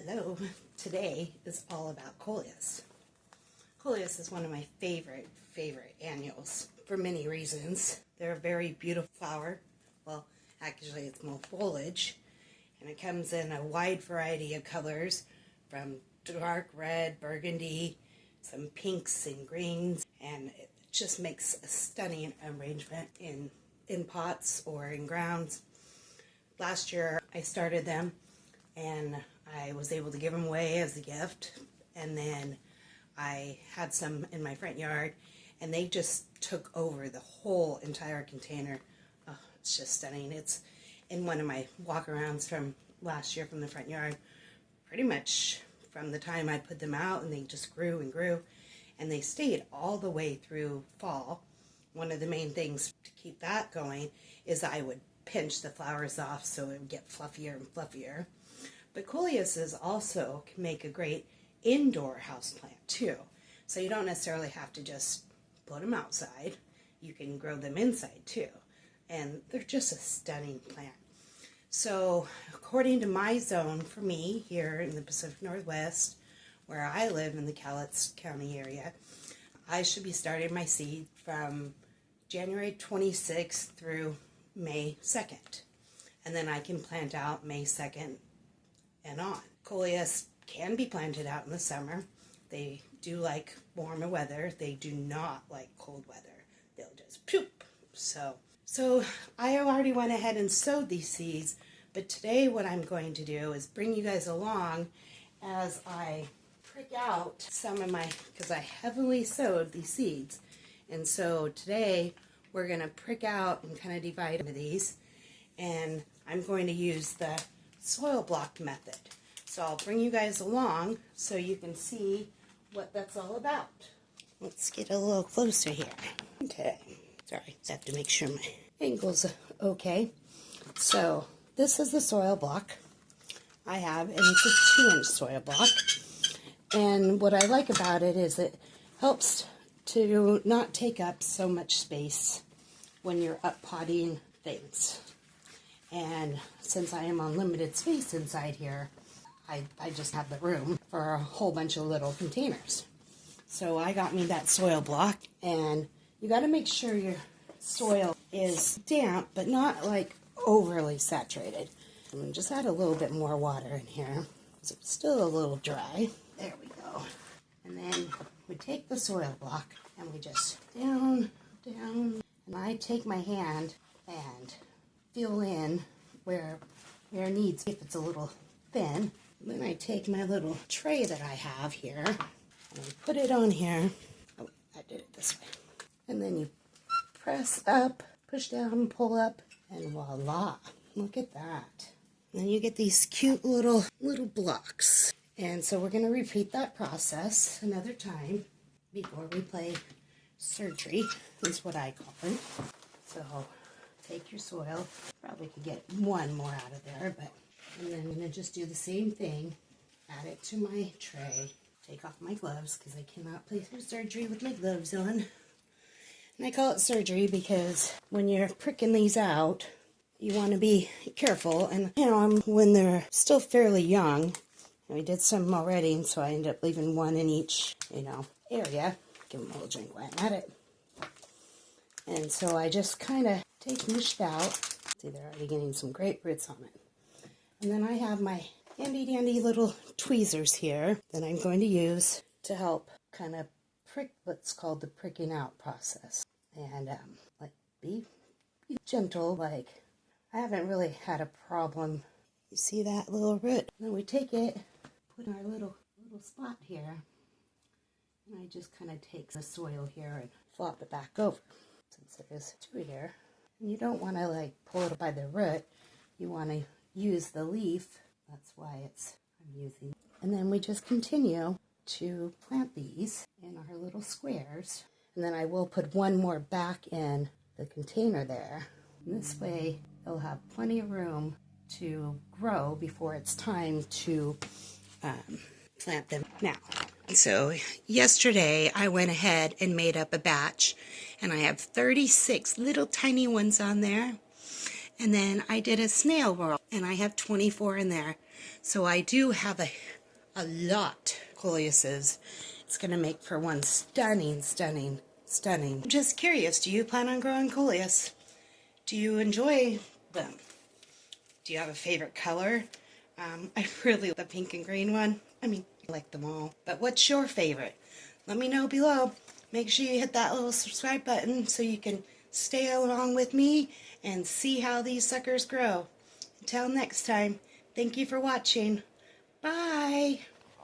Hello, today is all about Coleus. Coleus is one of my favorite annuals for many reasons. They're a very beautiful flower. Well, actually it's more foliage, and it comes in a wide variety of colors from dark red, burgundy, some pinks and greens, and it just makes a stunning arrangement in pots or in grounds. Last year I started them and I was able to give them away as a gift, and then I had some in my front yard and they just took over the whole entire container. Oh, it's just stunning. It's in one of my walk-arounds from last year from the front yard, pretty much from the time I put them out, and they just grew and grew, and they stayed all the way through fall. One of the main things to keep that going is I would pinch the flowers off so it would get fluffier and fluffier. But Coleuses also can make a great indoor houseplant too. So you don't necessarily have to just put them outside. You can grow them inside too. And they're just a stunning plant. So according to my zone, for me here in the Pacific Northwest, where I live in the Coleus County area, I should be starting my seed from January 26th through May 2nd. And then I can plant out May 2nd and on. Coleus can be planted out in the summer. They do like warmer weather. They do not like cold weather. They'll just poop. So I already went ahead and sowed these seeds, but today what I'm going to do is bring you guys along as I prick out some of my, because I heavily sowed these seeds. And so today we're going to prick out and kind of divide into these, and I'm going to use the soil block method. So I'll bring you guys along so you can see what that's all about. Let's get a little closer here. Okay, sorry, just have to make sure my angle's okay. So this is the soil block I have, and it's a 2-inch soil block. And what I like about it is it helps to not take up so much space when you're up potting things. And since I am on limited space inside here, I just have the room for a whole bunch of little containers. So I got me that soil block, and you got to make sure your soil is damp, but not like overly saturated. I'm going to just add a little bit more water in here, so it's still a little dry. There we go. And then we take the soil block and we just down, and I take my hand and fill in where it needs, if it's a little thin. And then I take my little tray that I have here and I put it on here. Oh, I did it this way. And then you press up, push down, pull up, and voila, look at that. And then you get these cute little blocks. And so we're going to repeat that process another time before we play surgery, is what I call it. So take your soil, probably could get one more out of there, and then I'm going to just do the same thing, add it to my tray, take off my gloves because I cannot play through surgery with my gloves on. And I call it surgery because when you're pricking these out, you want to be careful, and when they're still fairly young, and we did some already, and so I ended up leaving one in each, area. Give them a little drink while I'm at it. And so I just kind of mushed out. See, they're already getting some great roots on it. And then I have my handy dandy little tweezers here that I'm going to use to help kind of prick what's called the pricking out process. And be gentle. Like, I haven't really had a problem. You see that little root? And then we take it, put our little spot here, and I just kind of take the soil here and flop it back over. Since there's two here, and you don't want to pull it by the root, you want to use the leaf. That's why I'm using. And then we just continue to plant these in our little squares, and then I will put one more back in the container there. And this way they'll have plenty of room to grow before it's time to plant them. Now, so yesterday I went ahead and made up a batch, and I have 36 little tiny ones on there. And then I did a snail roll, and I have 24 in there. So I do have a a lot. Coleuses. It's going to make for one stunning, stunning, stunning. I'm just curious, do you plan on growing Coleus? Do you enjoy them? Do you have a favorite color? I really like the pink and green one. I mean, I like them all. But what's your favorite? Let me know below. Make sure you hit that little subscribe button so you can stay along with me and see how these suckers grow. Until next time, thank you for watching. Bye!